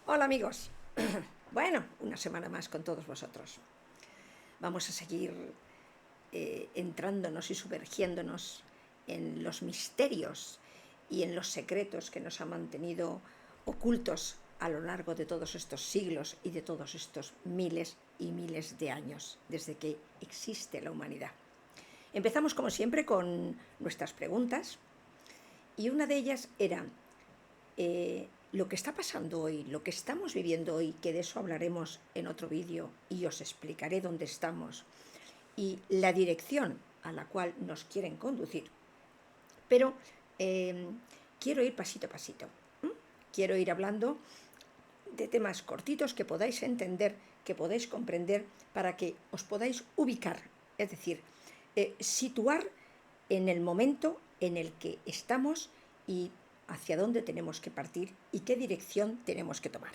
Hola amigos. Bueno, una semana más con todos vosotros. Vamos a seguir entrándonos y sumergiéndonos en los misterios y en los secretos que nos han mantenido ocultos a lo largo de todos estos siglos y de todos estos miles y miles de años desde que existe la humanidad. Empezamos como siempre con nuestras preguntas y una de ellas era lo que está pasando hoy, lo que estamos viviendo hoy, que de eso hablaremos en otro vídeo y os explicaré dónde estamos y la dirección a la cual nos quieren conducir. Pero quiero ir pasito a pasito. Quiero ir hablando de temas cortitos que podáis entender, que podáis comprender, para que os podáis ubicar, es decir, situar en el momento en el que estamos y hacia dónde tenemos que partir y qué dirección tenemos que tomar.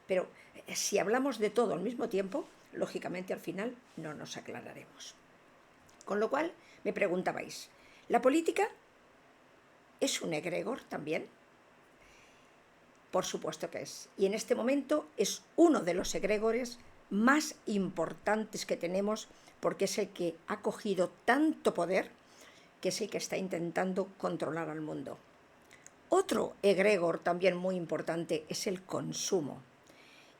Pero si hablamos de todo al mismo tiempo, lógicamente al final no nos aclararemos. Con lo cual, me preguntabais, ¿la política es un egregor también? Por supuesto que es. Y en este momento es uno de los egregores más importantes que tenemos porque es el que ha cogido tanto poder, que es el que está intentando controlar al mundo. Otro egregor también muy importante es el consumo.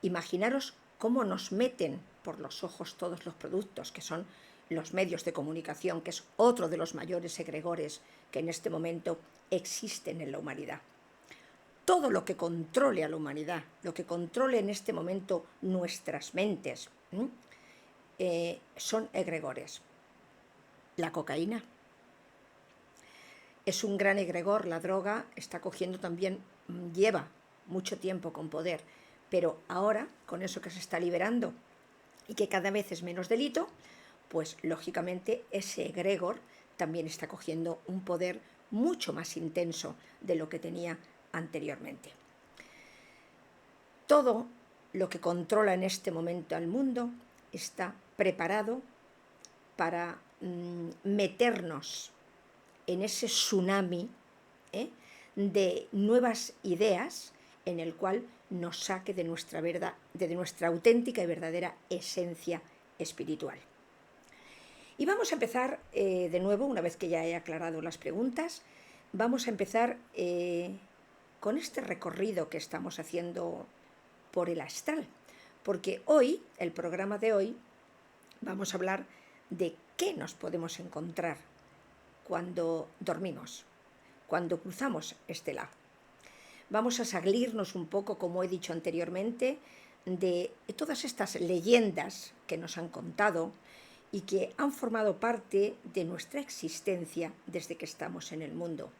Imaginaros cómo nos meten por los ojos todos los productos, que son los medios de comunicación, que es otro de los mayores egregores que en este momento existen en la humanidad. Todo lo que controle a la humanidad, lo que controle en este momento nuestras mentes, son egregores. La cocaína es un gran egregor, la droga está cogiendo también, lleva mucho tiempo con poder, pero ahora, con eso que se está liberando y que cada vez es menos delito, pues lógicamente ese egregor también está cogiendo un poder mucho más intenso de lo que tenía anteriormente. Todo lo que controla en este momento al mundo está preparado para meternos en ese tsunami de nuevas ideas en el cual nos saque de nuestra verdad, de nuestra auténtica y verdadera esencia espiritual. Y vamos a empezar de nuevo, una vez que ya he aclarado las preguntas, vamos a empezar con este recorrido que estamos haciendo por el astral, porque hoy, el programa de hoy, vamos a hablar de qué nos podemos encontrar cuando dormimos, cuando cruzamos este lado. Vamos a salirnos un poco, como he dicho anteriormente, de todas estas leyendas que nos han contado y que han formado parte de nuestra existencia desde que estamos en el mundo,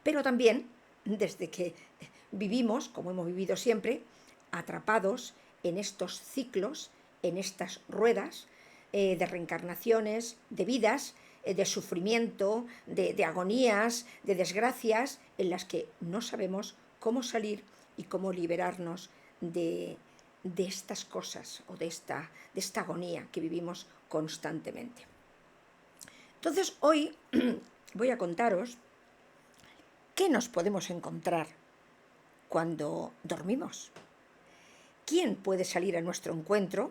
pero también desde que vivimos, como hemos vivido siempre, atrapados en estos ciclos, en estas ruedas de reencarnaciones, de vidas, de sufrimiento, de agonías, de desgracias, en las que no sabemos cómo salir y cómo liberarnos de estas cosas o de esta agonía que vivimos constantemente. Entonces hoy voy a contaros qué nos podemos encontrar cuando dormimos. ¿Quién puede salir a nuestro encuentro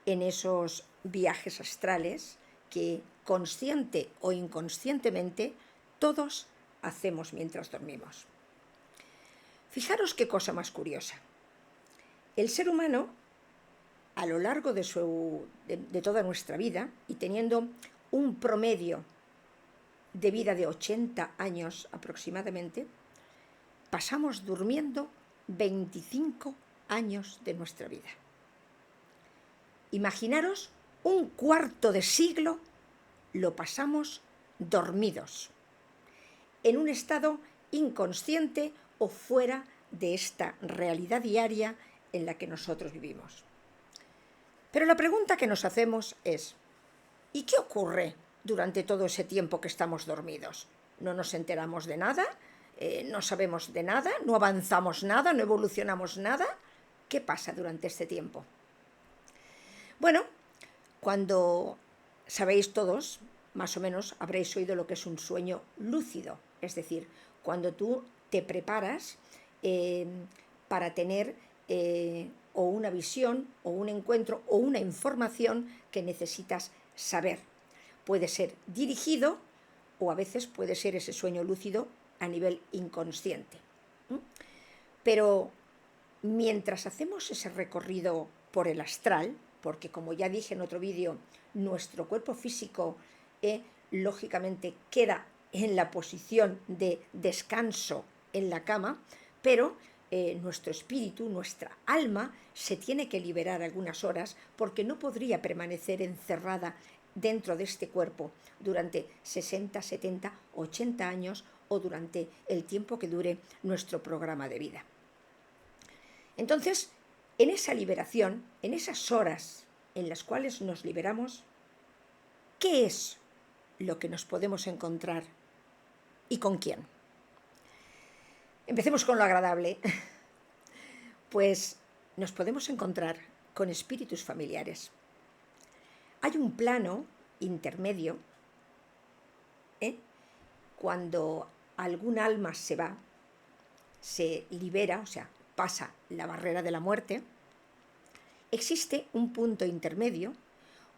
en esos viajes astrales que consciente o inconscientemente todos hacemos mientras dormimos? Fijaros qué cosa más curiosa. El ser humano, a lo largo de toda nuestra vida, y teniendo un promedio de vida de 80 años aproximadamente, pasamos durmiendo 25 años de nuestra vida. Imaginaros, un cuarto de siglo lo pasamos dormidos, en un estado inconsciente o fuera de esta realidad diaria en la que nosotros vivimos. Pero la pregunta que nos hacemos es, ¿y qué ocurre durante todo ese tiempo que estamos dormidos? ¿No nos enteramos de nada? ¿No sabemos de nada? ¿No avanzamos nada? ¿No evolucionamos nada? ¿Qué pasa durante este tiempo? Bueno, cuando sabéis todos, más o menos habréis oído lo que es un sueño lúcido, es decir, cuando tú te preparas para tener o una visión o un encuentro o una información que necesitas saber. Puede ser dirigido o a veces puede ser ese sueño lúcido a nivel inconsciente. Pero mientras hacemos ese recorrido por el astral, porque como ya dije en otro vídeo, nuestro cuerpo físico lógicamente queda en la posición de descanso en la cama, pero nuestro espíritu, nuestra alma, se tiene que liberar algunas horas porque no podría permanecer encerrada dentro de este cuerpo durante 60, 70, 80 años o durante el tiempo que dure nuestro programa de vida. Entonces, en esa liberación, en esas horas en las cuales nos liberamos, ¿qué es lo que nos podemos encontrar y con quién? Empecemos con lo agradable. Pues nos podemos encontrar con espíritus familiares. Hay un plano intermedio, cuando algún alma se va, se libera, o sea, pasa la barrera de la muerte, existe un punto intermedio.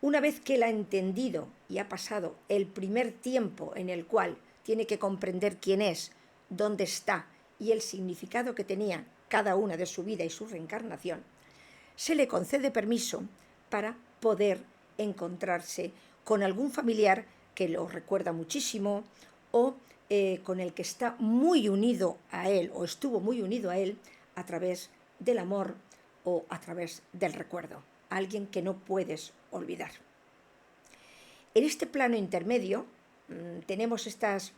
Una vez que él ha entendido y ha pasado el primer tiempo en el cual tiene que comprender quién es, dónde está y el significado que tenía cada una de su vida y su reencarnación, se le concede permiso para poder encontrarse con algún familiar que lo recuerda muchísimo o con el que está muy unido a él o estuvo muy unido a él a través del amor o a través del recuerdo, alguien que no puedes olvidar. En este plano intermedio tenemos estos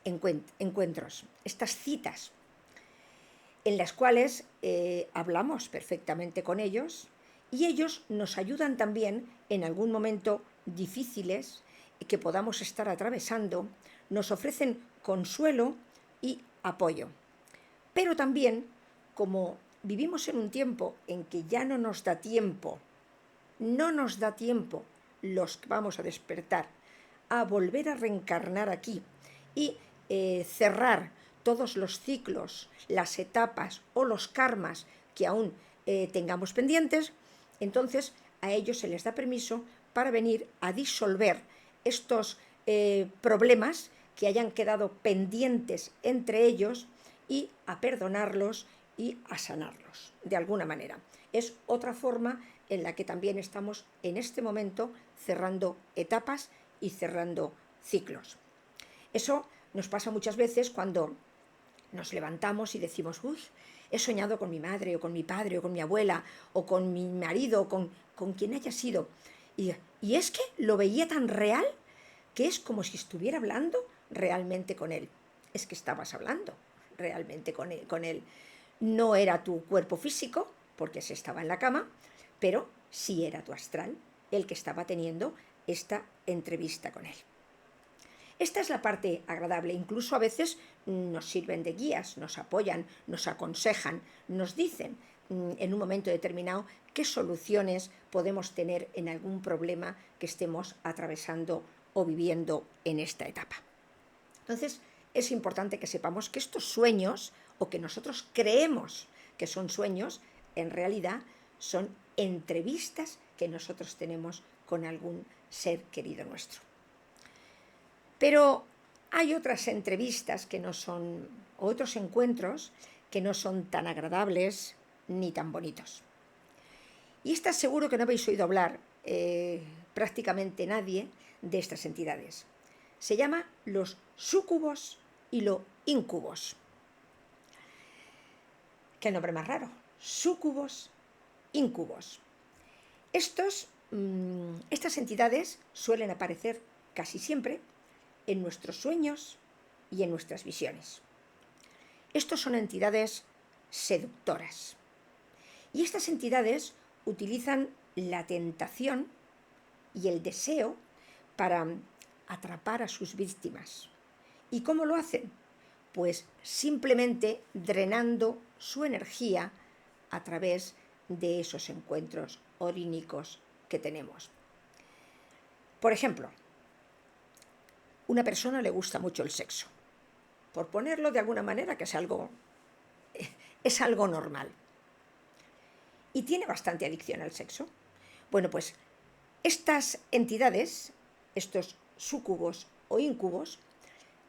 encuentros, estas citas, en las cuales hablamos perfectamente con ellos y ellos nos ayudan también en algún momento difíciles que podamos estar atravesando, nos ofrecen consuelo y apoyo. Pero también, como vivimos en un tiempo en que ya no nos da tiempo los que vamos a despertar a volver a reencarnar aquí y cerrar todos los ciclos, las etapas o los karmas que aún tengamos pendientes, entonces a ellos se les da permiso para venir a disolver estos problemas que hayan quedado pendientes entre ellos y a perdonarlos y a sanarlos de alguna manera. Es otra forma en la que también estamos en este momento cerrando etapas y cerrando ciclos. Eso nos pasa muchas veces cuando nos levantamos y decimos, uy, he soñado con mi madre o con mi padre o con mi abuela o con mi marido o con quien haya sido. Y es que lo veía tan real que es como si estuviera hablando realmente con él. Es que estabas hablando realmente con él. No era tu cuerpo físico, porque se estaba en la cama, pero sí era tu astral el que estaba teniendo esta entrevista con él. Esta es la parte agradable. Incluso a veces nos sirven de guías, nos apoyan, nos aconsejan, nos dicen en un momento determinado qué soluciones podemos tener en algún problema que estemos atravesando o viviendo en esta etapa. Entonces, es importante que sepamos que estos sueños, o que nosotros creemos que son sueños, en realidad son entrevistas que nosotros tenemos con algún ser querido nuestro. Pero hay otras entrevistas que no son, o otros encuentros que no son tan agradables ni tan bonitos. Y estas seguro que no habéis oído hablar prácticamente nadie de estas entidades. Se llama los súcubos y los íncubos. ¿Qué nombre más raro? Súcubos, íncubos. Estas entidades suelen aparecer casi siempre en nuestros sueños y en nuestras visiones. Estos son entidades seductoras. Y estas entidades utilizan la tentación y el deseo para atrapar a sus víctimas. ¿Y cómo lo hacen? Pues simplemente drenando su energía a través de esos encuentros orínicos que tenemos. Por ejemplo, una persona le gusta mucho el sexo, por ponerlo de alguna manera que es algo normal. y tiene bastante adicción al sexo. Bueno, pues estas entidades, estos súcubos o incubos,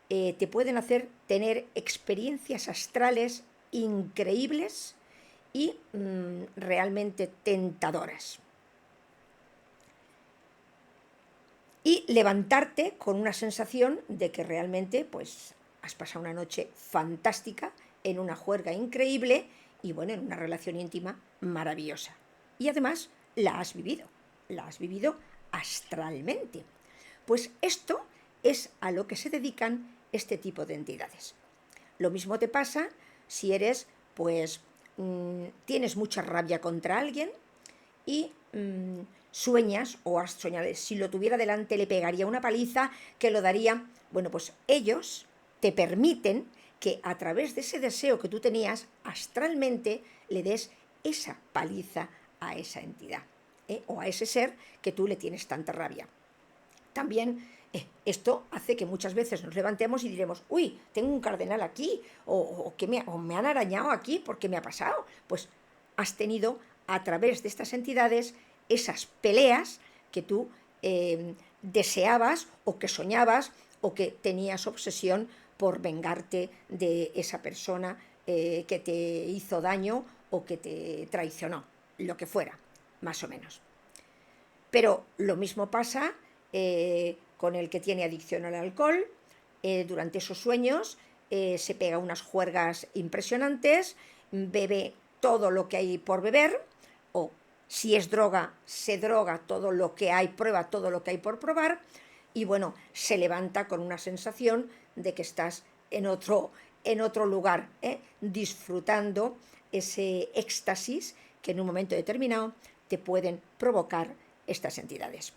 te pueden hacer tener experiencias astrales increíbles y realmente tentadoras. Y levantarte con una sensación de que realmente pues, has pasado una noche fantástica, en una juerga increíble y bueno, en una relación íntima maravillosa. Y además la has vivido astralmente. Pues esto es a lo que se dedican este tipo de entidades. Lo mismo te pasa si eres, pues, tienes mucha rabia contra alguien y sueñas o has soñado, si lo tuviera delante le pegaría una paliza, que lo daría. Bueno, pues ellos te permiten que a través de ese deseo que tú tenías astralmente le des esa paliza a esa entidad, o a ese ser que tú le tienes tanta rabia. También esto hace que muchas veces nos levantemos y diremos, uy, tengo un cardenal aquí, o me han arañado aquí, ¿por qué me ha pasado? Pues has tenido a través de estas entidades esas peleas que tú deseabas o que soñabas o que tenías obsesión por vengarte de esa persona que te hizo daño o que te traicionó, lo que fuera, más o menos. Pero lo mismo pasa con el que tiene adicción al alcohol. Durante esos sueños se pega unas juergas impresionantes, bebe todo lo que hay por beber, o si es droga, se droga todo lo que hay, prueba todo lo que hay por probar, y bueno, se levanta con una sensación de que estás en otro lugar, disfrutando ese éxtasis que en un momento determinado te pueden provocar estas entidades.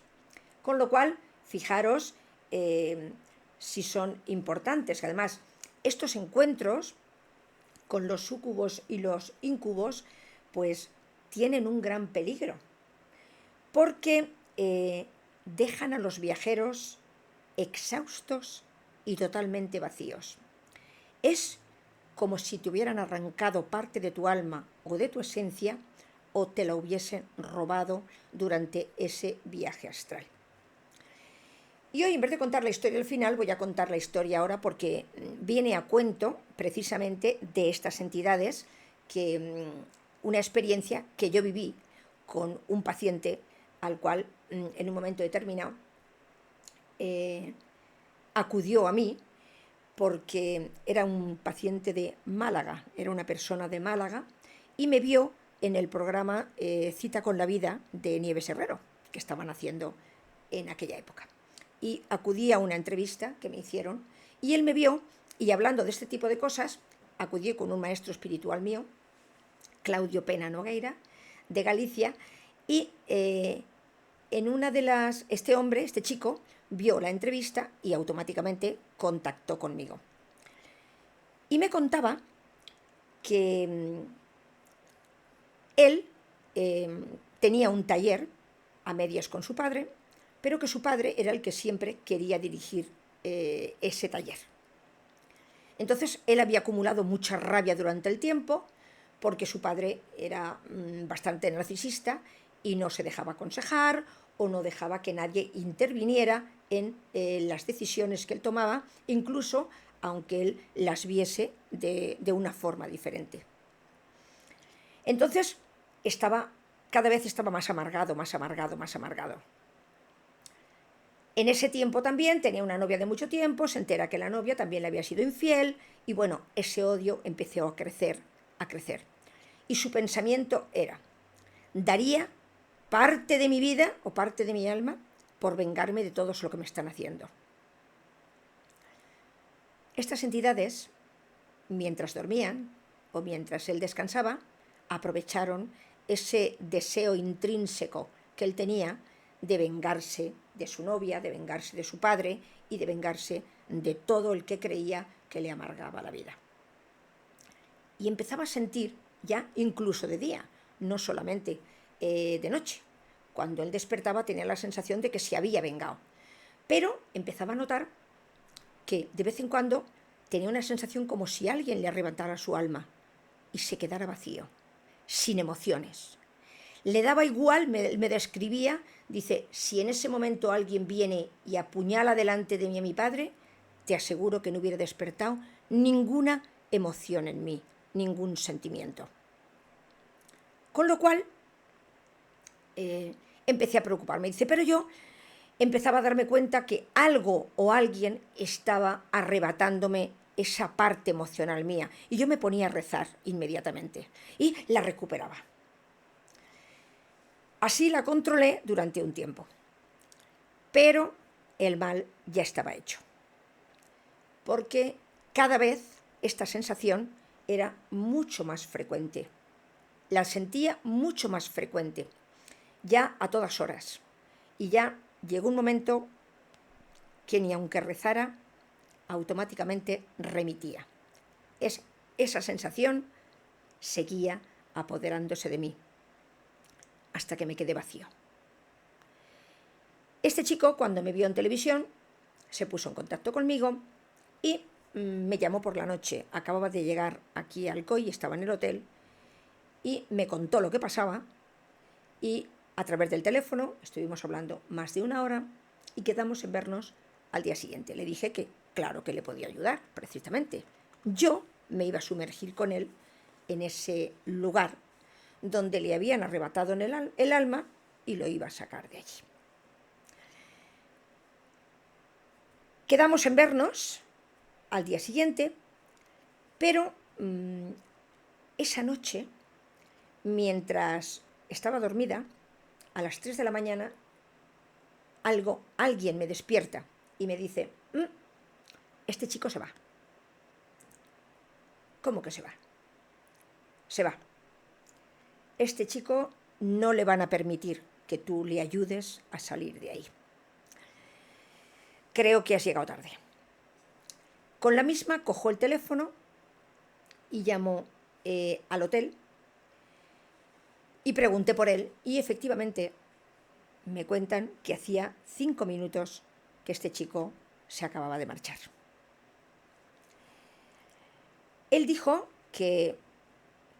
Con lo cual, fijaros si son importantes. Además, estos encuentros con los súcubos y los incubos, pues tienen un gran peligro, porque dejan a los viajeros exhaustos y totalmente vacíos. Es como si te hubieran arrancado parte de tu alma o de tu esencia, o te la hubiesen robado durante ese viaje astral. Y hoy, en vez de contar la historia al final, voy a contar la historia ahora, porque viene a cuento precisamente de estas entidades, una experiencia que yo viví con un paciente al cual en un momento determinado acudió a mí, porque era un paciente de Málaga, era una persona de Málaga, y me vio en el programa Cita con la Vida de Nieves Herrero, que estaban haciendo en aquella época. Y acudí a una entrevista que me hicieron, y él me vio, y hablando de este tipo de cosas, acudí con un maestro espiritual mío, Claudio Pena Nogueira, de Galicia, y en una de las... este chico, vio la entrevista y automáticamente contactó conmigo. Y me contaba que él tenía un taller a medias con su padre, pero que su padre era el que siempre quería dirigir ese taller. Entonces él había acumulado mucha rabia durante el tiempo, porque su padre era bastante narcisista y no se dejaba aconsejar o no dejaba que nadie interviniera en las decisiones que él tomaba, incluso aunque él las viese de una forma diferente. Entonces cada vez estaba más amargado. En ese tiempo también tenía una novia de mucho tiempo, se entera que la novia también le había sido infiel, y bueno, ese odio empezó a crecer. Y su pensamiento era, daría parte de mi vida o parte de mi alma por vengarme de todo lo que me están haciendo. Estas entidades, mientras dormían o mientras él descansaba, aprovecharon ese deseo intrínseco que él tenía de vengarse de su novia, de vengarse de su padre y de vengarse de todo el que creía que le amargaba la vida. Y empezaba a sentir ya incluso de día, no solamente de noche. Cuando él despertaba tenía la sensación de que se había vengado, pero empezaba a notar que de vez en cuando tenía una sensación como si alguien le arrebatara su alma y se quedara vacío, sin emociones. Le daba igual, me describía, dice, si en ese momento alguien viene y apuñala delante de mí a mi padre, te aseguro que no hubiera despertado ninguna emoción en mí, ningún sentimiento. Con lo cual, empecé a preocuparme. Dice, pero yo empezaba a darme cuenta que algo o alguien estaba arrebatándome esa parte emocional mía. Y yo me ponía a rezar inmediatamente y la recuperaba. Así la controlé durante un tiempo. Pero el mal ya estaba hecho. Porque cada vez esta sensación era mucho más frecuente. La sentía mucho más frecuente, ya a todas horas. Y ya llegó un momento que ni aunque rezara, automáticamente remitía. Esa sensación seguía apoderándose de mí, hasta que me quedé vacío. Este chico, cuando me vio en televisión, se puso en contacto conmigo y me llamó por la noche. Acababa de llegar aquí a Alcoy, estaba en el hotel, y me contó lo que pasaba, y a través del teléfono estuvimos hablando más de una hora y quedamos en vernos al día siguiente. Le dije que claro que le podía ayudar, precisamente. Yo me iba a sumergir con él en ese lugar donde le habían arrebatado el alma y lo iba a sacar de allí. Quedamos en vernos al día siguiente, pero esa noche, mientras estaba dormida, a las 3 de la mañana, alguien me despierta y me dice, este chico se va. ¿Cómo que se va? Se va. Este chico no le van a permitir que tú le ayudes a salir de ahí. Creo que has llegado tarde. Con la misma cojo el teléfono y llamo al hotel y pregunté por él, y efectivamente me cuentan que hacía 5 minutos que este chico se acababa de marchar. Él dijo que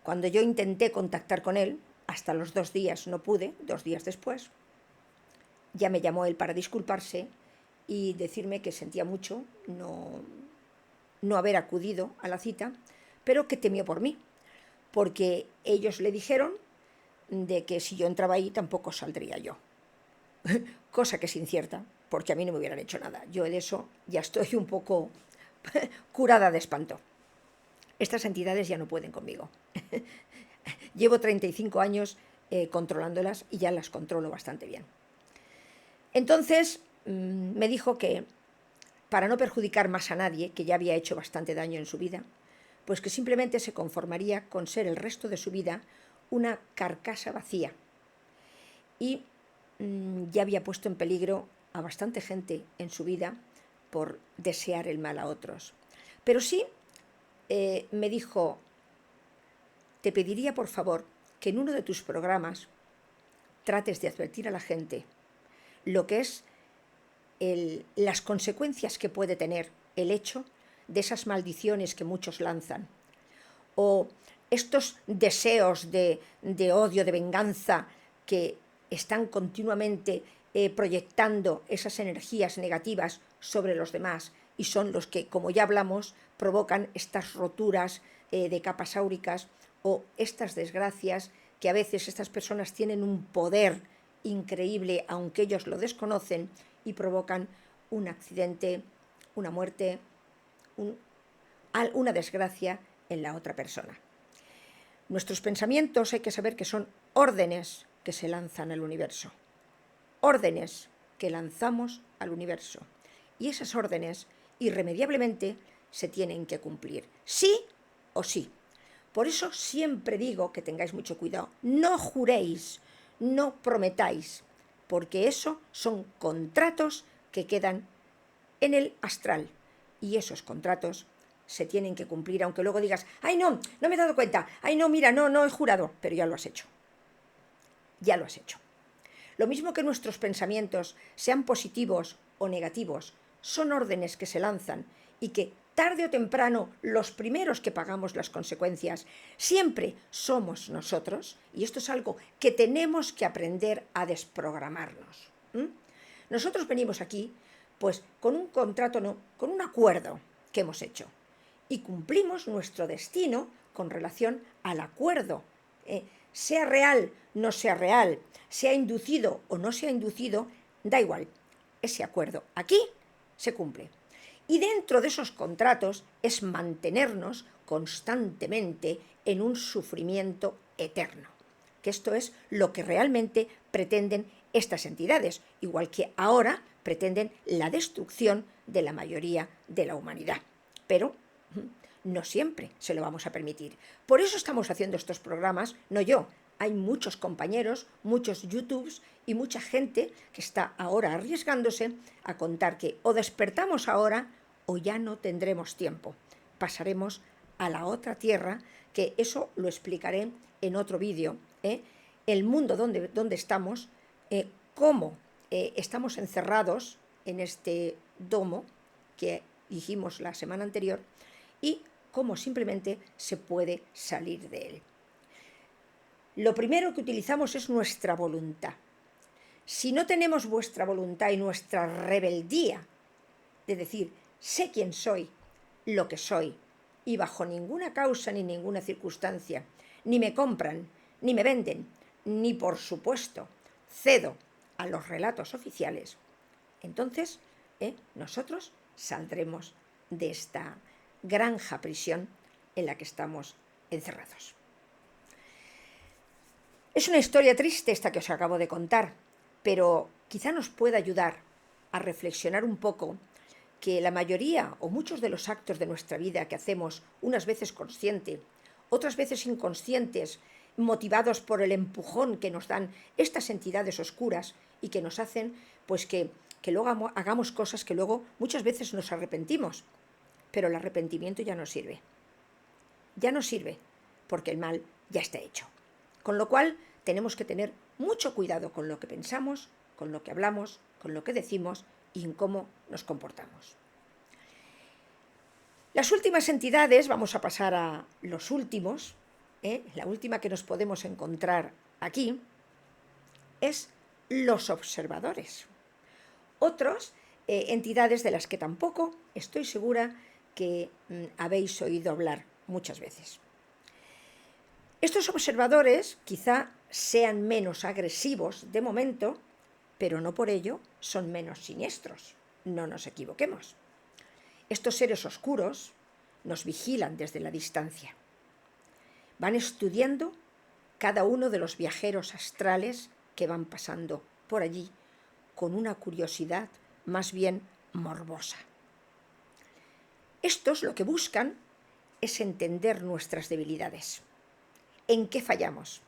cuando yo intenté contactar con él, hasta los 2 días no pude, 2 días después, ya me llamó él para disculparse y decirme que sentía mucho no haber acudido a la cita, pero que temió por mí, porque ellos le dijeron de que si yo entraba ahí tampoco saldría yo. Cosa que es incierta, porque a mí no me hubieran hecho nada. Yo de eso ya estoy un poco curada de espanto. Estas entidades ya no pueden conmigo. Llevo 35 años controlándolas y ya las controlo bastante bien. Entonces me dijo que para no perjudicar más a nadie, que ya había hecho bastante daño en su vida, pues que simplemente se conformaría con ser el resto de su vida una carcasa vacía. Y ya había puesto en peligro a bastante gente en su vida por desear el mal a otros. Pero sí me dijo, te pediría por favor que en uno de tus programas trates de advertir a la gente lo que es las consecuencias que puede tener el hecho de esas maldiciones que muchos lanzan, o estos deseos de odio, de venganza, que están continuamente proyectando esas energías negativas sobre los demás, y son los que, como ya hablamos, provocan estas roturas de capas áuricas, o estas desgracias que a veces estas personas tienen un poder increíble, aunque ellos lo desconocen, y provocan un accidente, una muerte, una desgracia en la otra persona. Nuestros pensamientos hay que saber que son órdenes que se lanzan al universo. Órdenes que lanzamos al universo. Y esas órdenes irremediablemente se tienen que cumplir. Sí o sí. Por eso siempre digo que tengáis mucho cuidado. No juréis, no prometáis, porque eso son contratos que quedan en el astral. Y esos contratos se tienen que cumplir, aunque luego digas, ay no me he dado cuenta, ay no, mira, no he jurado, pero ya lo has hecho. Ya lo has hecho. Lo mismo que nuestros pensamientos, sean positivos o negativos, son órdenes que se lanzan y que tarde o temprano los primeros que pagamos las consecuencias siempre somos nosotros, y esto es algo que tenemos que aprender a desprogramarnos. Nosotros venimos aquí pues con un contrato, no, con un acuerdo que hemos hecho, y cumplimos nuestro destino con relación al acuerdo. Sea real, no sea real, sea inducido o no sea inducido, da igual, ese acuerdo aquí se cumple. Y dentro de esos contratos es mantenernos constantemente en un sufrimiento eterno, que esto es lo que realmente pretenden estas entidades, igual que ahora pretenden la destrucción de la mayoría de la humanidad. Pero no siempre se lo vamos a permitir. Por eso estamos haciendo estos programas, no yo. Hay muchos compañeros, muchos YouTubes y mucha gente que está ahora arriesgándose a contar que o despertamos ahora o ya no tendremos tiempo. Pasaremos a la otra tierra, que eso lo explicaré en otro vídeo. El mundo donde estamos, cómo estamos encerrados en este domo que dijimos la semana anterior y cómo simplemente se puede salir de él. Lo primero que utilizamos es nuestra voluntad. Si no tenemos vuestra voluntad y nuestra rebeldía de decir, sé quién soy, lo que soy, y bajo ninguna causa ni ninguna circunstancia, ni me compran, ni me venden, ni por supuesto cedo a los relatos oficiales, entonces nosotros saldremos de esta granja prisión en la que estamos encerrados. Es una historia triste esta que os acabo de contar, pero quizá nos pueda ayudar a reflexionar un poco que la mayoría o muchos de los actos de nuestra vida que hacemos, unas veces consciente, otras veces inconscientes, motivados por el empujón que nos dan estas entidades oscuras y que nos hacen pues que luego hagamos cosas que luego muchas veces nos arrepentimos, pero el arrepentimiento ya no sirve. Ya no sirve porque el mal ya está hecho. Con lo cual tenemos que tener mucho cuidado con lo que pensamos, con lo que hablamos, con lo que decimos y en cómo nos comportamos. Las últimas entidades, vamos a pasar a los últimos, la última que nos podemos encontrar aquí, es los observadores. Otros entidades de las que tampoco estoy segura que habéis oído hablar muchas veces. Estos observadores quizá sean menos agresivos de momento, pero no por ello son menos siniestros. No nos equivoquemos. Estos seres oscuros nos vigilan desde la distancia. Van estudiando cada uno de los viajeros astrales que van pasando por allí con una curiosidad más bien morbosa. Estos lo que buscan es entender nuestras debilidades. ¿En qué fallamos?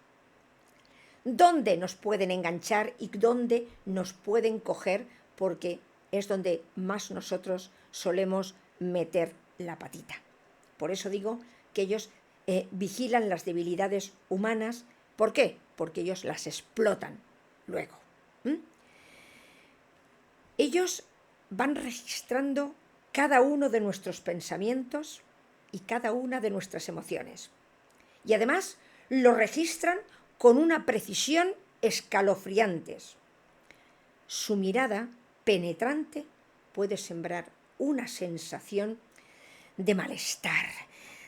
¿Dónde nos pueden enganchar y dónde nos pueden coger? Porque es donde más nosotros solemos meter la patita. Por eso digo que ellos vigilan las debilidades humanas. ¿Por qué? Porque ellos las explotan luego. Ellos van registrando cada uno de nuestros pensamientos y cada una de nuestras emociones. Y además lo registran con una precisión escalofriante. Su mirada penetrante puede sembrar una sensación de malestar,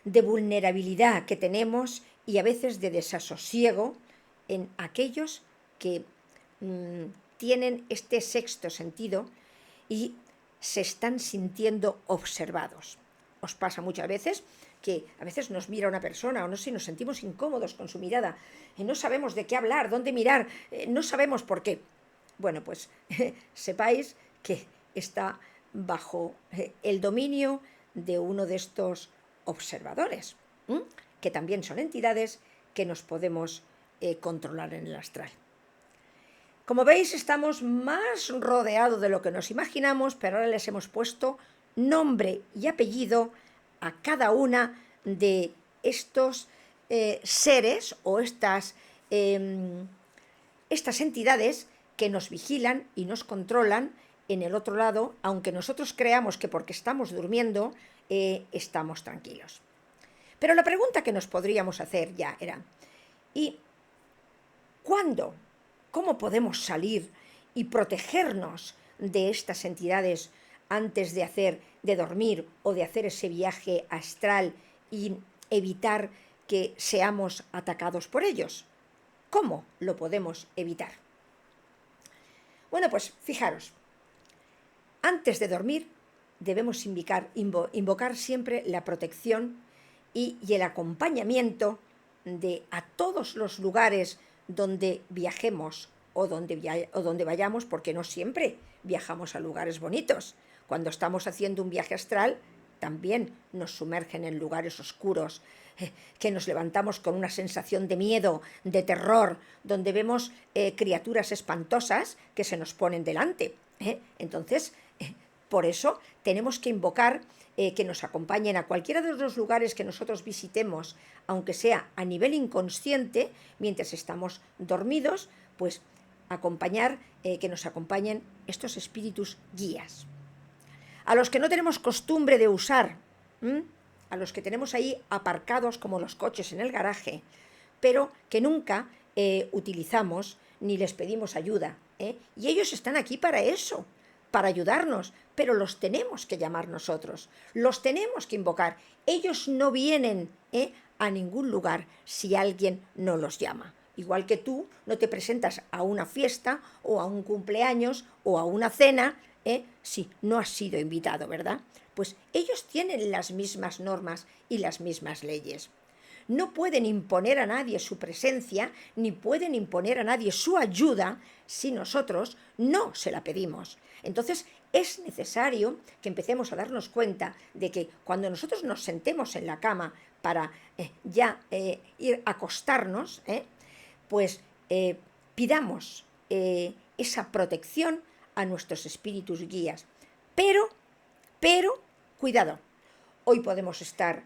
de vulnerabilidad que tenemos y a veces de desasosiego en aquellos que tienen este sexto sentido y se están sintiendo observados. Os pasa muchas veces que a veces nos mira una persona o no sé, nos sentimos incómodos con su mirada y no sabemos de qué hablar, dónde mirar, no sabemos por qué. Bueno, pues sepáis que está bajo el dominio de uno de estos observadores, que también son entidades que nos podemos controlar en el astral. Como veis, estamos más rodeados de lo que nos imaginamos, pero ahora les hemos puesto nombre y apellido a cada una de estos seres o estas entidades que nos vigilan y nos controlan en el otro lado, aunque nosotros creamos que porque estamos durmiendo estamos tranquilos. Pero la pregunta que nos podríamos hacer ya era, ¿y cuándo? ¿Cómo podemos salir y protegernos de estas entidades antes de dormir o de hacer ese viaje astral y evitar que seamos atacados por ellos? ¿Cómo lo podemos evitar? Bueno, pues fijaros, antes de dormir debemos invocar siempre la protección y el acompañamiento a todos los lugares donde viajemos o donde vayamos, porque no siempre viajamos a lugares bonitos. Cuando estamos haciendo un viaje astral, también nos sumergen en lugares oscuros, que nos levantamos con una sensación de miedo, de terror, donde vemos criaturas espantosas que se nos ponen delante. Entonces, por eso tenemos que invocar que nos acompañen a cualquiera de los lugares que nosotros visitemos, aunque sea a nivel inconsciente, mientras estamos dormidos, pues que nos acompañen estos espíritus guías. A los que no tenemos costumbre de usar, a los que tenemos ahí aparcados como los coches en el garaje, pero que nunca utilizamos ni les pedimos ayuda, y ellos están aquí para eso, para ayudarnos, pero los tenemos que llamar nosotros, los tenemos que invocar. Ellos no vienen a ningún lugar si alguien no los llama. Igual que tú no te presentas a una fiesta o a un cumpleaños o a una cena si no has sido invitado, ¿verdad? Pues ellos tienen las mismas normas y las mismas leyes. No pueden imponer a nadie su presencia, ni pueden imponer a nadie su ayuda si nosotros no se la pedimos. Entonces es necesario que empecemos a darnos cuenta de que cuando nosotros nos sentemos en la cama para ir a acostarnos, pues pidamos esa protección a nuestros espíritus guías. Pero, cuidado, hoy podemos estar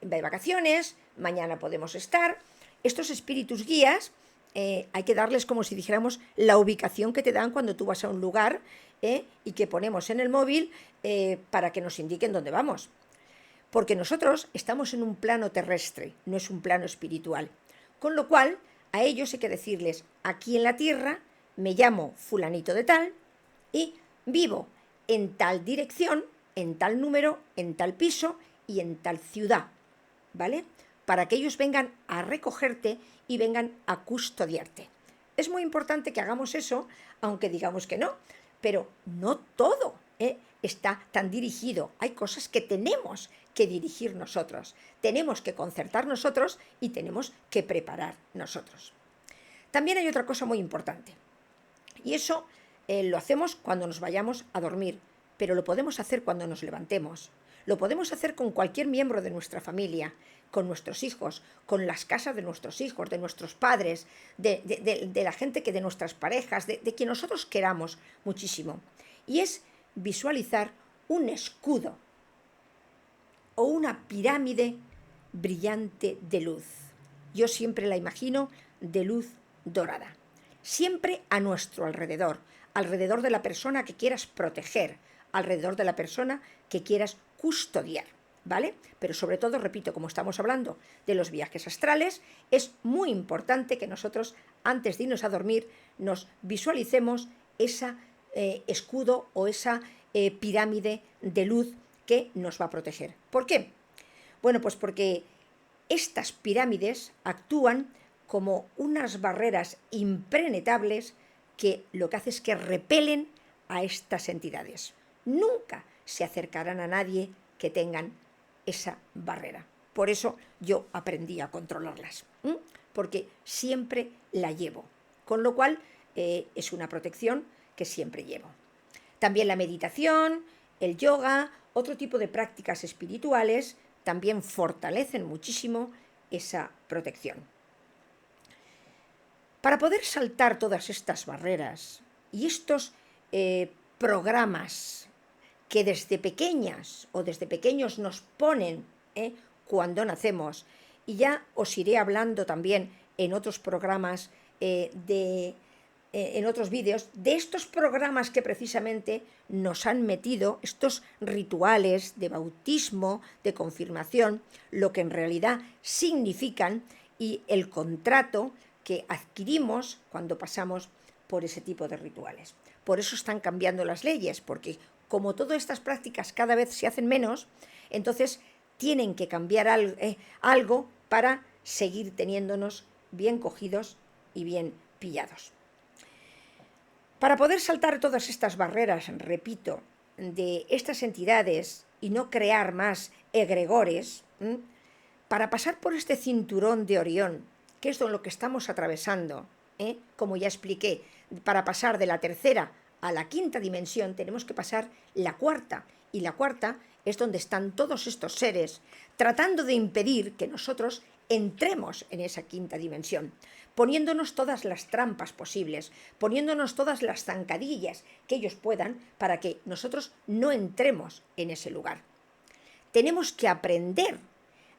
de vacaciones, mañana podemos estar. Estos espíritus guías hay que darles, como si dijéramos, la ubicación que te dan cuando tú vas a un lugar y que ponemos en el móvil para que nos indiquen dónde vamos. Porque nosotros estamos en un plano terrestre, no es un plano espiritual. Con lo cual, a ellos hay que decirles, aquí en la tierra me llamo fulanito de tal y vivo en tal dirección, en tal número, en tal piso y en tal ciudad, ¿vale? Para que ellos vengan a recogerte y vengan a custodiarte. Es muy importante que hagamos eso, aunque digamos que no, pero no todo está tan dirigido. Hay cosas que tenemos que dirigir nosotros, tenemos que concertar nosotros y tenemos que preparar nosotros. También hay otra cosa muy importante, y eso lo hacemos cuando nos vayamos a dormir, pero lo podemos hacer cuando nos levantemos. Lo podemos hacer con cualquier miembro de nuestra familia, con nuestros hijos, con las casas de nuestros hijos, de nuestros padres, de la gente de nuestras parejas, de quien nosotros queramos muchísimo. Y es visualizar un escudo o una pirámide brillante de luz. Yo siempre la imagino de luz dorada. Siempre a nuestro alrededor de la persona que quieras proteger, alrededor de la persona que quieras custodiar, ¿vale? Pero sobre todo, repito, como estamos hablando de los viajes astrales, es muy importante que nosotros, antes de irnos a dormir, nos visualicemos ese escudo o esa pirámide de luz que nos va a proteger. ¿Por qué? Bueno, pues porque estas pirámides actúan como unas barreras impenetrables que lo que hace es que repelen a estas entidades. Nunca se acercarán a nadie que tengan esa barrera. Por eso yo aprendí a controlarlas, porque siempre la llevo, con lo cual es una protección que siempre llevo. También la meditación, el yoga, otro tipo de prácticas espirituales también fortalecen muchísimo esa protección. Para poder saltar todas estas barreras y estos programas que desde pequeñas o desde pequeños nos ponen cuando nacemos, y ya os iré hablando también en otros programas de en otros vídeos de estos programas que precisamente nos han metido, estos rituales de bautismo, de confirmación, lo que en realidad significan y el contrato que adquirimos cuando pasamos por ese tipo de rituales. Por eso están cambiando las leyes, porque como todas estas prácticas cada vez se hacen menos, entonces tienen que cambiar algo para seguir teniéndonos bien cogidos y bien pillados. Para poder saltar todas estas barreras, repito, de estas entidades y no crear más egregores, para pasar por este cinturón de Orión, que es lo que estamos atravesando, como ya expliqué, para pasar de la tercera a la quinta dimensión tenemos que pasar la cuarta, y la cuarta es donde están todos estos seres tratando de impedir que nosotros entremos en esa quinta dimensión, poniéndonos todas las trampas posibles, poniéndonos todas las zancadillas que ellos puedan para que nosotros no entremos en ese lugar. Tenemos que aprender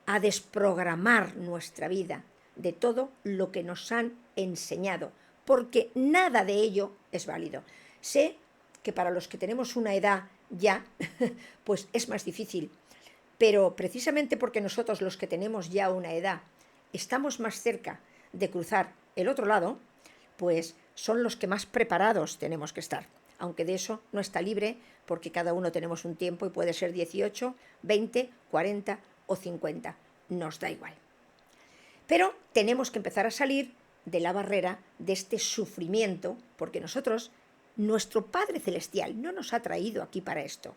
a desprogramar nuestra vida de todo lo que nos han enseñado, porque nada de ello es válido. Sé que para los que tenemos una edad ya, pues es más difícil, pero precisamente porque nosotros los que tenemos ya una edad estamos más cerca de cruzar el otro lado, pues son los que más preparados tenemos que estar, aunque de eso no está libre, porque cada uno tenemos un tiempo y puede ser 18, 20, 40 o 50, nos da igual. Pero tenemos que empezar a salir de la barrera de este sufrimiento, porque nosotros, nuestro Padre Celestial no nos ha traído aquí para esto.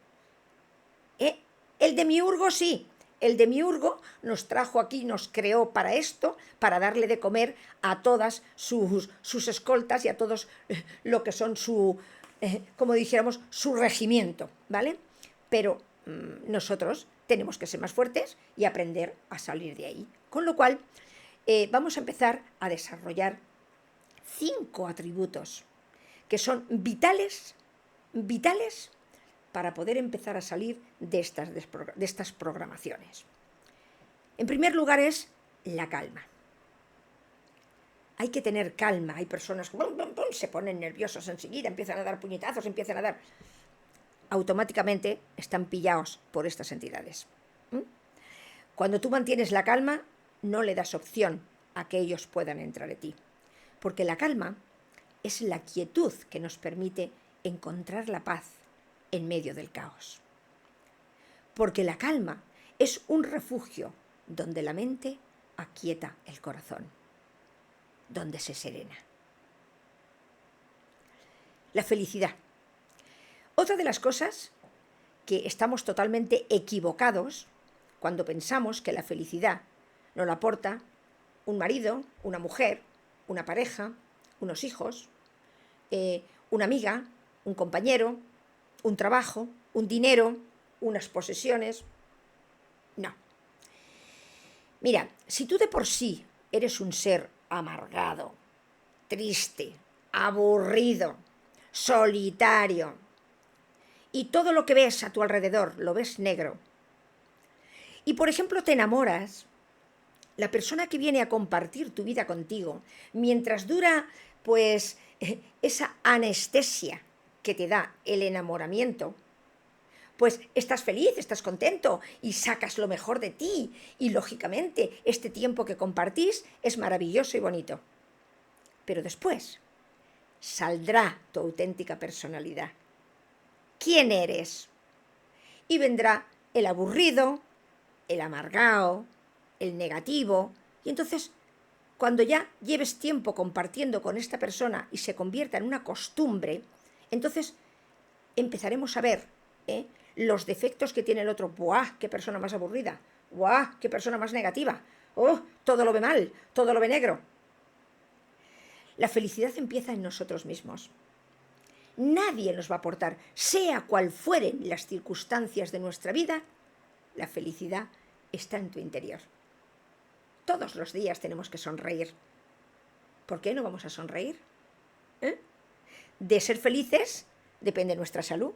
El demiurgo sí, el demiurgo nos trajo aquí, nos creó para esto, para darle de comer a todas sus escoltas y a todos lo que son como dijéramos, su regimiento, ¿vale? Pero nosotros tenemos que ser más fuertes y aprender a salir de ahí. Con lo cual, vamos a empezar a desarrollar 5 atributos que son vitales para poder empezar a salir de estas programaciones. En primer lugar es la calma. Hay que tener calma. Hay personas que se ponen nerviosos enseguida, empiezan a dar puñetazos, automáticamente están pillados por estas entidades. Cuando tú mantienes la calma, no le das opción a que ellos puedan entrar en ti, porque la calma es la quietud que nos permite encontrar la paz en medio del caos. Porque la calma es un refugio donde la mente aquieta el corazón, donde se serena. La felicidad. Otra de las cosas que estamos totalmente equivocados cuando pensamos que la felicidad nos la aporta un marido, una mujer, una pareja, unos hijos, una amiga, un compañero, un trabajo, un dinero, unas posesiones. No. Mira, si tú de por sí eres un ser amargado, triste, aburrido, solitario, y todo lo que ves a tu alrededor lo ves negro, y por ejemplo te enamoras, la persona que viene a compartir tu vida contigo, mientras dura pues esa anestesia que te da el enamoramiento, pues estás feliz, estás contento y sacas lo mejor de ti, y lógicamente este tiempo que compartís es maravilloso y bonito. Pero después saldrá tu auténtica personalidad. ¿Quién eres? Y vendrá el aburrido, el amargado, el negativo, y entonces cuando ya lleves tiempo compartiendo con esta persona y se convierta en una costumbre, entonces empezaremos a ver los defectos que tiene el otro. ¡Buah! ¡Qué persona más aburrida! ¡Buah! ¡Qué persona más negativa! ¡Oh! Todo lo ve mal, todo lo ve negro. La felicidad empieza en nosotros mismos. Nadie nos va a aportar, sea cual fueren las circunstancias de nuestra vida, la felicidad está en tu interior. Todos los días tenemos que sonreír. ¿Por qué no vamos a sonreír? De ser felices depende nuestra salud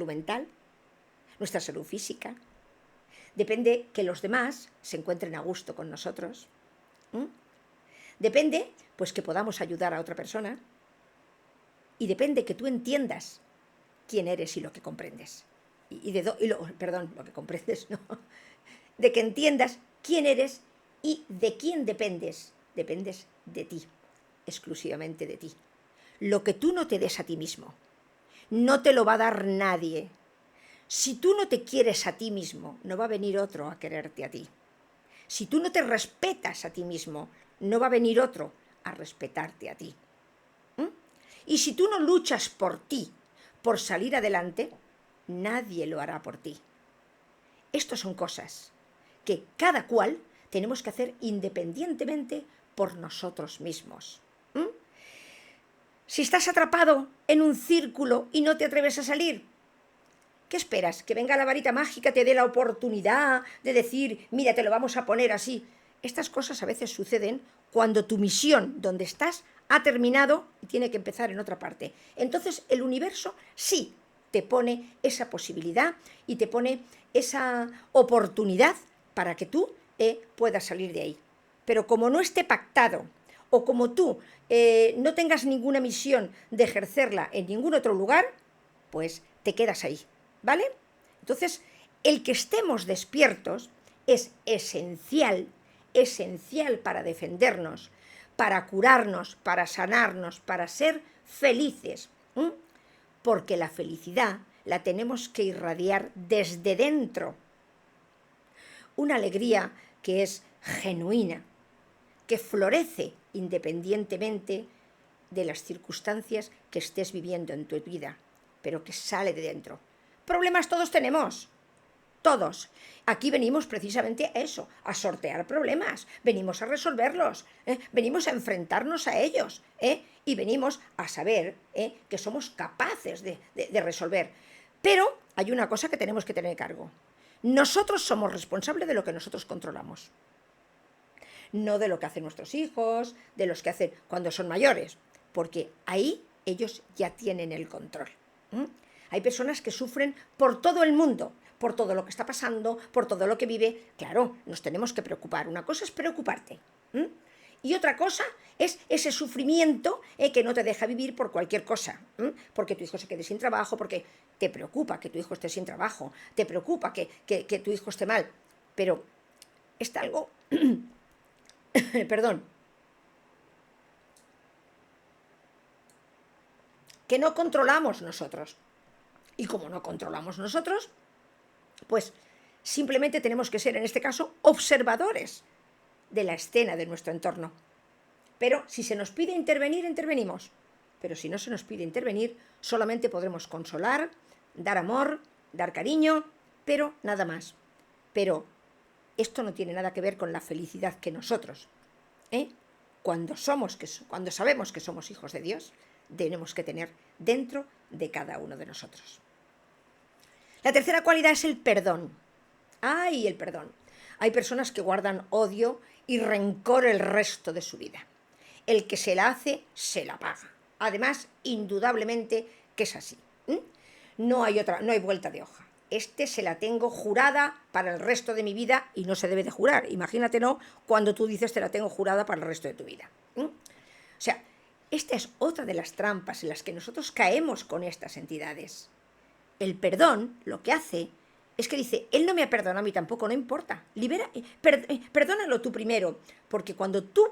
mental, nuestra salud física. Depende que los demás se encuentren a gusto con nosotros. Depende pues que podamos ayudar a otra persona. Y depende que tú entiendas quién eres y lo que comprendes. Lo que comprendes, no. De que entiendas quién eres y de quién dependes. Dependes de ti, exclusivamente de ti. Lo que tú no te des a ti mismo, no te lo va a dar nadie. Si tú no te quieres a ti mismo, no va a venir otro a quererte a ti. Si tú no te respetas a ti mismo, no va a venir otro a respetarte a ti. Y si tú no luchas por ti, por salir adelante, nadie lo hará por ti. Estas son cosas que cada cual tenemos que hacer independientemente por nosotros mismos. Si estás atrapado en un círculo y no te atreves a salir, ¿qué esperas? ¿Que venga la varita mágica, te dé la oportunidad de decir, mira, te lo vamos a poner así? Estas cosas a veces suceden cuando tu misión, donde estás, ha terminado y tiene que empezar en otra parte. Entonces el universo sí te pone esa posibilidad y te pone esa oportunidad para que tú puedas salir de ahí. Pero como no esté pactado o como tú no tengas ninguna misión de ejercerla en ningún otro lugar, pues te quedas ahí, ¿vale? Entonces, el que estemos despiertos es esencial para defendernos, para curarnos, para sanarnos, para ser felices. Porque la felicidad la tenemos que irradiar desde dentro. Una alegría que es genuina, que florece independientemente de las circunstancias que estés viviendo en tu vida, pero que sale de dentro. Problemas todos tenemos, todos. Aquí venimos precisamente a eso, a sortear problemas, venimos a resolverlos, venimos a enfrentarnos a ellos, y venimos a saber que somos capaces de resolver. Pero hay una cosa que tenemos que tener a cargo. Nosotros somos responsables de lo que nosotros controlamos. No de lo que hacen nuestros hijos, de los que hacen cuando son mayores, porque ahí ellos ya tienen el control. Hay personas que sufren por todo el mundo, por todo lo que está pasando, por todo lo que vive. Claro, nos tenemos que preocupar. Una cosa es preocuparte. Y otra cosa es ese sufrimiento que no te deja vivir por cualquier cosa. Porque tu hijo se quede sin trabajo, porque te preocupa que tu hijo esté sin trabajo, te preocupa que tu hijo esté mal. Pero está algo... perdón. Que no controlamos nosotros. Y como no controlamos nosotros, pues simplemente tenemos que ser, en este caso, observadores de la escena de nuestro entorno. Pero si se nos pide intervenir, intervenimos. Pero si no se nos pide intervenir, solamente podremos consolar, dar amor, dar cariño, pero nada más. Pero esto no tiene nada que ver con la felicidad que nosotros, cuando sabemos que somos hijos de Dios, tenemos que tener dentro de cada uno de nosotros. La tercera cualidad es el perdón. ¡Ay, el perdón! Hay personas que guardan odio y rencor el resto de su vida. El que se la hace, se la paga. Además, indudablemente que es así. No hay vuelta de hoja. Se la tengo jurada para el resto de mi vida y no se debe de jurar. Imagínatelo cuando tú dices te la tengo jurada para el resto de tu vida. O sea, esta es otra de las trampas en las que nosotros caemos con estas entidades. El perdón lo que hace es que dice, él no me ha perdonado, a mí tampoco, no importa. Perdónalo tú primero, porque cuando tú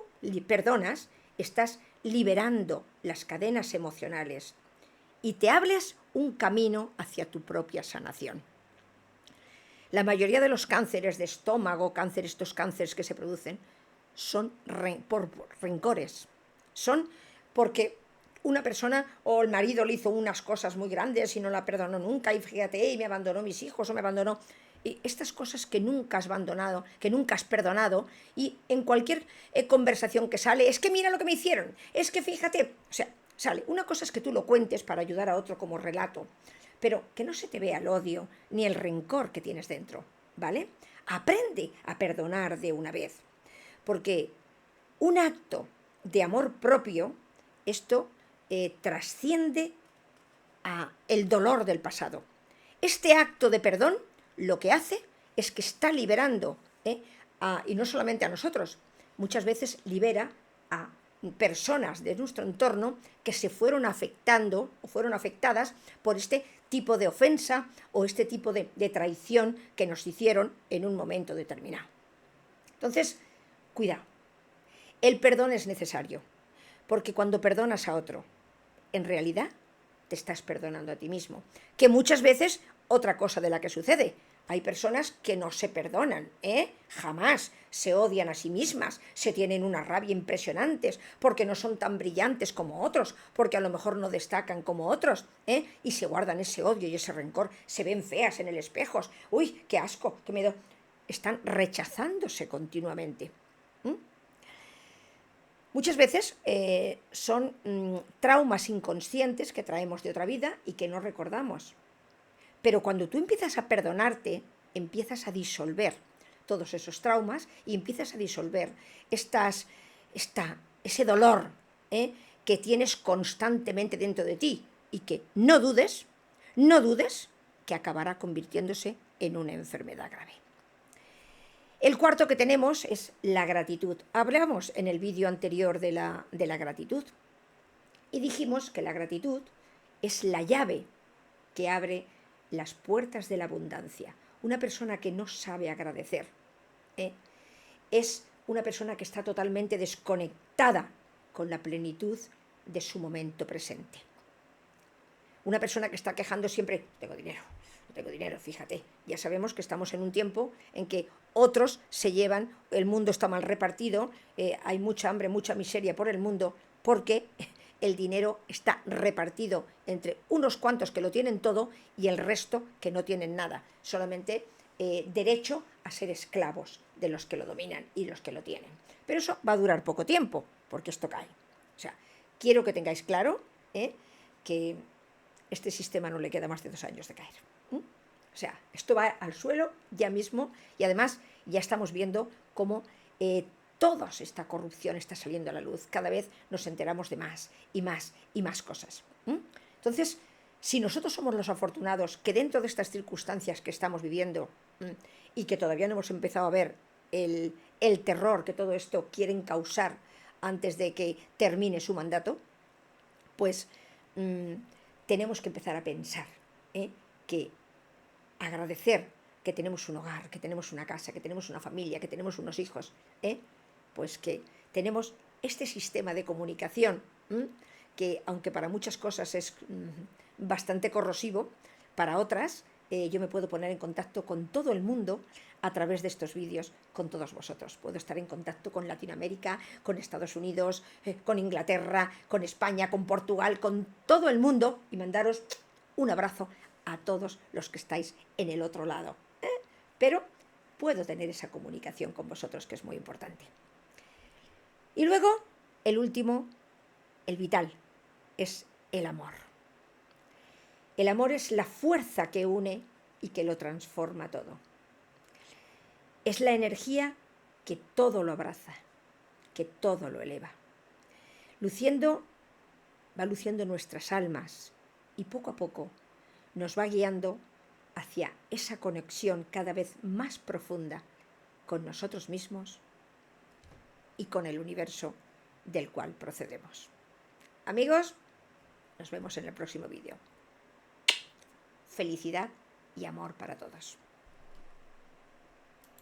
perdonas, estás liberando las cadenas emocionales y te abres un camino hacia tu propia sanación. La mayoría de los cánceres de estómago, estos cánceres que se producen, son por rencores. Son porque una persona o el marido le hizo unas cosas muy grandes y no la perdonó nunca, y fíjate, me abandonó mis hijos o me abandonó. Y estas cosas que nunca has abandonado, que nunca has perdonado, y en cualquier conversación que sale, es que mira lo que me hicieron, es que fíjate, o sea, sale. Una cosa es que tú lo cuentes para ayudar a otro como relato, pero que no se te vea el odio ni el rencor que tienes dentro, ¿vale? Aprende a perdonar de una vez, porque un acto de amor propio, esto trasciende a el dolor del pasado. Este acto de perdón lo que hace es que está liberando, y no solamente a nosotros, muchas veces libera a personas de nuestro entorno que se fueron afectando o fueron afectadas por este tipo de ofensa o este tipo de traición que nos hicieron en un momento determinado. Entonces, cuidado. El perdón es necesario, porque cuando perdonas a otro, en realidad te estás perdonando a ti mismo, que muchas veces otra cosa de la que sucede. Hay personas que no se perdonan, jamás, se odian a sí mismas, se tienen una rabia impresionantes, porque no son tan brillantes como otros, porque a lo mejor no destacan como otros, y se guardan ese odio y ese rencor, se ven feas en el espejo, uy, qué asco, qué miedo, están rechazándose continuamente. Muchas veces son traumas inconscientes que traemos de otra vida y que no recordamos. Pero cuando tú empiezas a perdonarte, empiezas a disolver todos esos traumas y empiezas a disolver ese dolor que tienes constantemente dentro de ti y que no dudes que acabará convirtiéndose en una enfermedad grave. El cuarto que tenemos es la gratitud. Hablamos en el vídeo anterior de la gratitud y dijimos que la gratitud es la llave que abre las puertas de la abundancia. Una persona que no sabe agradecer es una persona que está totalmente desconectada con la plenitud de su momento presente. Una persona que está quejando siempre, no tengo dinero, fíjate, ya sabemos que estamos en un tiempo en que otros se llevan, el mundo está mal repartido, hay mucha hambre, mucha miseria por el mundo, porque el dinero está repartido entre unos cuantos que lo tienen todo y el resto que no tienen nada, solamente derecho a ser esclavos de los que lo dominan y los que lo tienen. Pero eso va a durar poco tiempo, porque esto cae. O sea, quiero que tengáis claro que este sistema no le queda más de 2 años de caer. O sea, esto va al suelo ya mismo y además ya estamos viendo cómo toda esta corrupción está saliendo a la luz. Cada vez nos enteramos de más y más y más cosas. Entonces, si nosotros somos los afortunados que dentro de estas circunstancias que estamos viviendo y que todavía no hemos empezado a ver el terror que todo esto quieren causar antes de que termine su mandato, pues tenemos que empezar a pensar que agradecer que tenemos un hogar, que tenemos una casa, que tenemos una familia, que tenemos unos hijos, pues que tenemos este sistema de comunicación que aunque para muchas cosas es bastante corrosivo, para otras yo me puedo poner en contacto con todo el mundo a través de estos vídeos, con todos vosotros. Puedo estar en contacto con Latinoamérica, con Estados Unidos, con Inglaterra, con España, con Portugal, con todo el mundo y mandaros un abrazo a todos los que estáis en el otro lado. Pero puedo tener esa comunicación con vosotros, que es muy importante. Y luego, el último, el vital, es el amor. El amor es la fuerza que une y que lo transforma todo. Es la energía que todo lo abraza, que todo lo eleva. Va luciendo nuestras almas y poco a poco nos va guiando hacia esa conexión cada vez más profunda con nosotros mismos y con el universo del cual procedemos. Amigos, nos vemos en el próximo vídeo. Felicidad y amor para todos.